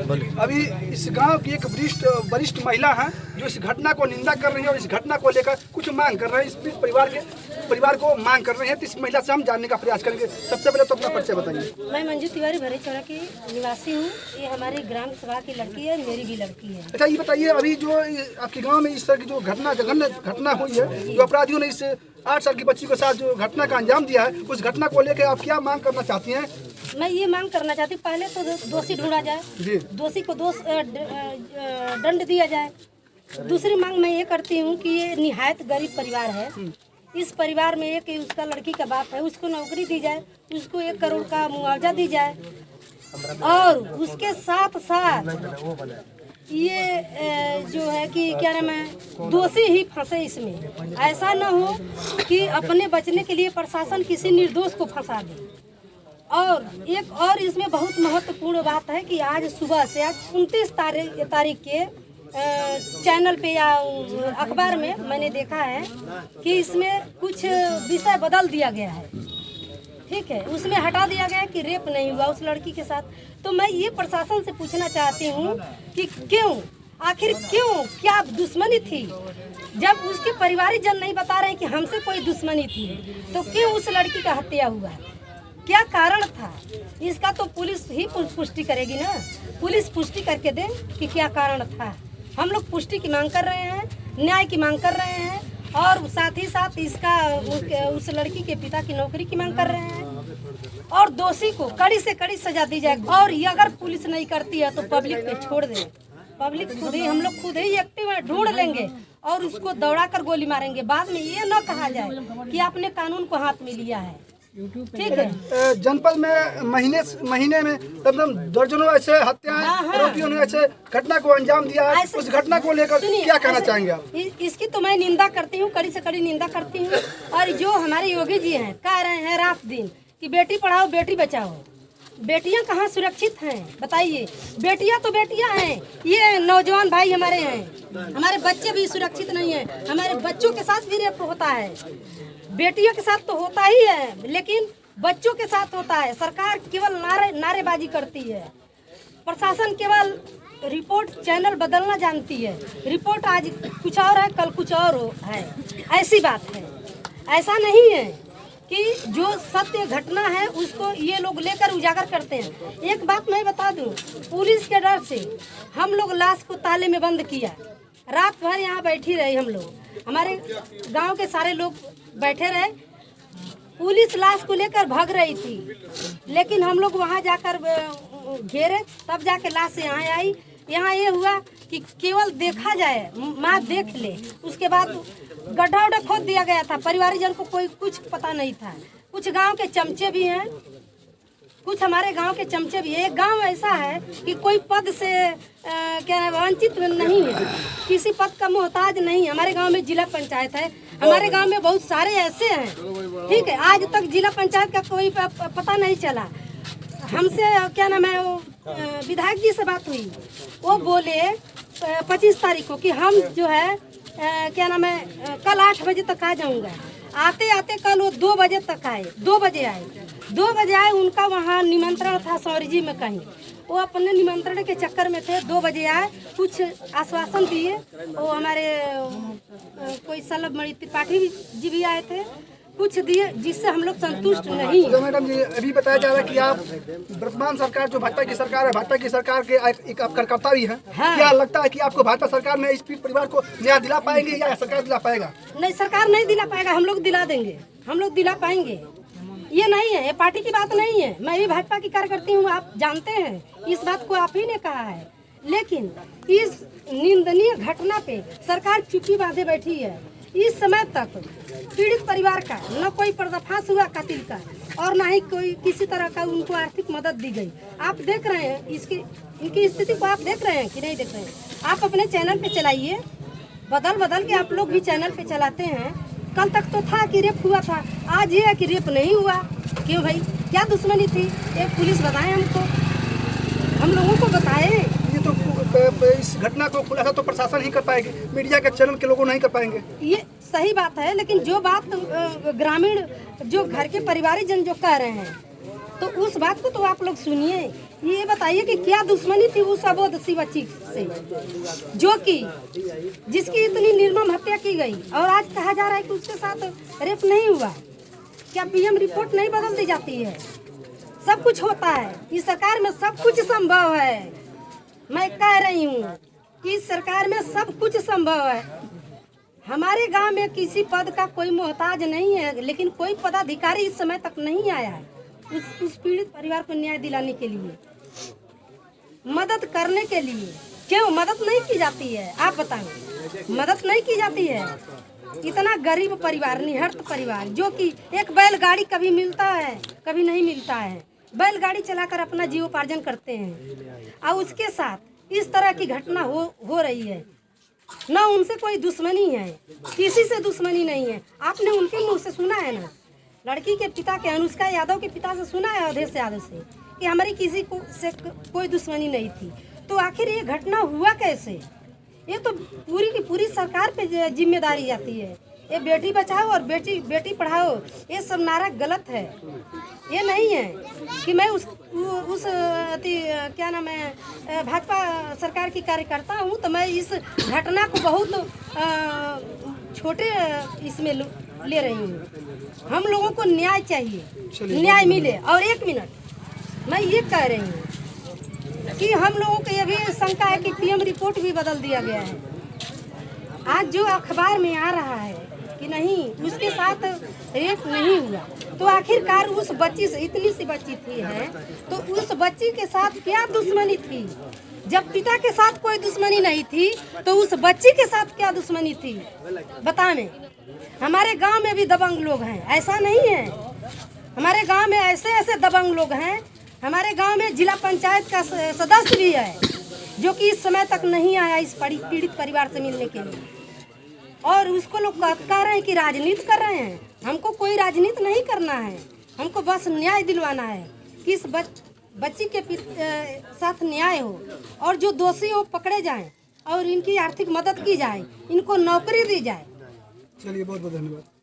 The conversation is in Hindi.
अभी इस गांव की एक वरिष्ठ महिला है जो इस घटना को निंदा कर रही है और इस घटना को लेकर कुछ मांग कर रहे हैं। इस परिवार को मांग कर रहे हैं। तो इस महिला से हम जानने का प्रयास करेंगे। सबसे पहले तो अपना परिचय बताइए। मैं मंजू तिवारी भरेचौरा की निवासी हूँ। ये हमारी ग्राम सभा की लड़की है, मेरी भी लड़की है। अच्छा, ये बताइए, अभी जो आपके गाँव में इस तरह की जो जघन्य घटना हुई है, जो अपराधियों ने इस 8 साल की बच्ची के साथ जो घटना का अंजाम दिया है, उस घटना को लेकर आप क्या मांग करना चाहती हैं? मैं ये मांग करना चाहती हूँ, पहले तो दोषी ढूंढा जाए, दोषी को दंड दिया जाए। दूसरी मांग मैं ये करती हूँ कि ये निहायत गरीब परिवार है। इस परिवार में एक उसका लड़की का बाप है, उसको नौकरी दी जाए, उसको 1 करोड़ का मुआवजा दी जाए और उसके साथ साथ ये जो है कि क्या नाम है, दोषी ही फंसे इसमें। ऐसा न हो कि अपने बचने के लिए प्रशासन किसी निर्दोष को फंसा दे। और एक और इसमें बहुत महत्वपूर्ण बात है कि आज सुबह से, आज 29 तारीख के चैनल पे या अखबार में मैंने देखा है कि इसमें कुछ विषय बदल दिया गया है। ठीक है, उसमें हटा दिया गया है कि रेप नहीं हुआ उस लड़की के साथ। तो मैं ये प्रशासन से पूछना चाहती हूँ कि आखिर क्यों, क्या दुश्मनी थी? जब उसके परिवारिक जन नहीं बता रहे कि हमसे कोई दुश्मनी थी, तो क्यों उस लड़की का हत्या हुआ? क्या कारण था? इसका तो पुलिस ही पुष्टि करेगी ना। पुलिस पुष्टि करके दे कि क्या कारण था। हम लोग पुष्टि की मांग कर रहे हैं, न्याय की मांग कर रहे हैं और साथ ही साथ इसका उस लड़की के पिता की नौकरी की मांग कर रहे हैं और दोषी को कड़ी से कड़ी सजा दी जाए। और ये अगर पुलिस नहीं करती है तो पब्लिक पे छोड़ दे। पब्लिक खुद ही, हम लोग खुद ही एक्टिव ढूंढ लेंगे और उसको दौड़ा कर गोली मारेंगे। बाद में ये न कहा जाए कि आपने कानून को हाथ में लिया है। ठीक है, जनपद में महीने में तमाम दर्जनों ऐसे हत्याएं, आरोपियों ने ऐसे घटना को अंजाम दिया है। उस घटना को लेकर क्या कहना चाहेंगे आप? इसकी तो मैं निंदा करती हूँ, कड़ी से कड़ी निंदा करती हूँ। और जो हमारे योगी जी हैं, कह रहे हैं रात दिन कि बेटी पढ़ाओ बेटी बचाओ। बेटियां कहाँ सुरक्षित हैं बताइए? बेटियां तो बेटियां हैं, ये नौजवान भाई हमारे हैं, हमारे बच्चे भी सुरक्षित नहीं हैं। हमारे बच्चों के साथ भी रेप होता है। बेटियों के साथ तो होता ही है, लेकिन बच्चों के साथ होता है। सरकार केवल नारेबाजी करती है। प्रशासन केवल रिपोर्ट चैनल बदलना जानती है। रिपोर्ट आज कुछ और है, कल कुछ और है। ऐसी बात है। ऐसा नहीं है कि जो सत्य घटना है उसको ये लोग लेकर उजागर करते हैं। एक बात मैं बता दूं, पुलिस के डर से हम लोग लाश को ताले में बंद किया। रात भर यहाँ बैठी रही हम लोग, हमारे गांव के सारे लोग बैठे रहे। पुलिस लाश को लेकर भाग रही थी, लेकिन हम लोग वहाँ जाकर घेरे, तब जाके लाश यहाँ आई। यहाँ ये हुआ कि केवल देखा जाए, माँ देख ले, उसके बाद गड्ढा उड्ढा खोद दिया गया था। परिवारजन को कोई कुछ पता नहीं था। कुछ गांव के चमचे भी हैं, कुछ हमारे गांव के चमचे भी है। एक गांव ऐसा है कि कोई पद से क्या वंचित नहीं है, किसी पद का मोहताज नहीं है। हमारे गांव में जिला पंचायत है, हमारे गांव में बहुत सारे ऐसे हैं। ठीक है, आज तक जिला पंचायत का कोई पता नहीं चला। हमसे क्या नाम है, वो विधायक जी से बात हुई, वो बोले 25 तारीख को कि हम जो है क्या नाम है, कल 8 बजे तक आ जाऊंगा। आते आते कल वो 2 बजे तक आए, 2 बजे आए। 2 बजे आए, उनका वहाँ निमंत्रण था सौरी जी में कहीं, वो अपने निमंत्रण के चक्कर में थे। 2 बजे आए, कुछ आश्वासन दिए। वो हमारे कोई सलभ मणि त्रिपाठी जी भी आए थे, कुछ दिए, जिससे हम लोग संतुष्ट नहीं। तो मैडम जी, अभी बताया जा रहा है कि आप वर्तमान सरकार जो भाजपा की सरकार है, भाजपा की सरकार के एक आप कार्यकर्ता भी हैं। हाँ। क्या लगता है कि आपको भाजपा सरकार में इस पीड़ित परिवार को न्याय दिला पाएंगे या सरकार दिला पाएगा? नहीं, सरकार नहीं दिला पाएगा, हम लोग दिला देंगे, हम लोग दिला पाएंगे। ये नहीं है, ये पार्टी की बात नहीं है। मैं भी भाजपा की कार्यकर्ती हूँ, आप जानते हैं, इस बात को आप ही ने कहा है। लेकिन इस निंदनीय घटना पे सरकार चुप्पी बांधे बैठी है। इस समय तक पीड़ित परिवार का न कोई पर्दाफाश हुआ कातिल का, और न ही कोई किसी तरह का उनको आर्थिक मदद दी गई। आप देख रहे हैं इनकी स्थिति को, आप देख रहे हैं कि नहीं देख रहे हैं? आप अपने चैनल पे चलाइए, बदल के आप लोग भी चैनल पे चलाते हैं। कल तक तो था कि रेप हुआ था, आज ये है कि रेप नहीं हुआ। क्यों भाई, क्या दुश्मनी थी? एक पुलिस बताए हमको, हम लोगों को बताए। ये तो इस घटना को खुलासा तो प्रशासन ही कर पाएगी, मीडिया के चैनल के लोगों नहीं कर पाएंगे। ये सही बात है, लेकिन जो बात ग्रामीण जो घर के परिवारिक जन जो कह रहे हैं, तो उस बात को तो आप लोग सुनिए ये बताइए कि क्या दुश्मनी थी उस अबोध सी बच्ची से, जो कि जिसकी इतनी निर्मम हत्या की गई, और आज कहा जा रहा है कि उसके साथ रेप नहीं हुआ। क्या पीएम रिपोर्ट नहीं बदल दी जाती है? सब कुछ होता है, इस सरकार में सब कुछ संभव है। मैं कह रही हूँ कि इस सरकार में सब कुछ संभव है। हमारे गांव में किसी पद का कोई मोहताज नहीं है, लेकिन कोई पदाधिकारी इस समय तक नहीं आया है उस पीड़ित परिवार को न्याय दिलाने के लिए, मदद करने के लिए। क्यों मदद नहीं की जाती है? आप बताएं, मदद नहीं की जाती है? इतना गरीब परिवार, निहत्थ परिवार, जो कि एक बैलगाड़ी कभी मिलता है कभी नहीं मिलता है, बैलगाड़ी चलाकर अपना जीवोपार्जन करते हैं, और उसके साथ इस तरह की घटना हो रही है। ना उनसे कोई दुश्मनी है, किसी से दुश्मनी नहीं है। आपने उनके मुंह से सुना है ना, लड़की के पिता के, अनुष्का यादव के पिता से सुना है, अवधेश यादव से, कि हमारी किसी को से कोई दुश्मनी नहीं थी। तो आखिर ये घटना हुआ कैसे? ये तो पूरी की पूरी सरकार पे जिम्मेदारी जाती है। ये बेटी बचाओ और बेटी पढ़ाओ, ये सब नारा गलत है। ये नहीं है कि मैं उस क्या नाम है, भाजपा सरकार की कार्यकर्ता हूँ, तो मैं इस घटना को बहुत छोटे इसमें ले रही हूँ। हम लोगों को न्याय चाहिए, न्याय मिले। और एक मिनट, मैं ये कह रही हूँ कि हम लोगों को ये भी शंका है कि पीएम रिपोर्ट भी बदल दिया गया है। आज जो अखबार में आ रहा है कि नहीं, उसके साथ रेप नहीं हुआ, तो आखिरकार उस बच्ची से, इतनी सी बच्ची थी है, तो उस बच्ची के साथ क्या दुश्मनी थी? जब पिता के साथ कोई दुश्मनी नहीं थी, तो उस बच्ची के साथ क्या दुश्मनी थी? बताएं। हमारे गांव में भी दबंग लोग हैं, ऐसा नहीं है। हमारे गांव में ऐसे दबंग लोग हैं। हमारे गांव में जिला पंचायत का सदस्य भी है, जो कि इस समय तक नहीं आया इस पीड़ित परिवार से मिलने के लिए। और उसको लोग कह रहे हैं कि राजनीति कर रहे हैं। हमको कोई राजनीति नहीं करना है, हमको बस न्याय दिलवाना है कि इस बच्ची के साथ न्याय हो, और जो दोषी हो पकड़े जाएं, और इनकी आर्थिक मदद की जाए, इनको नौकरी दी जाए। चलिए, बहुत बहुत धन्यवाद।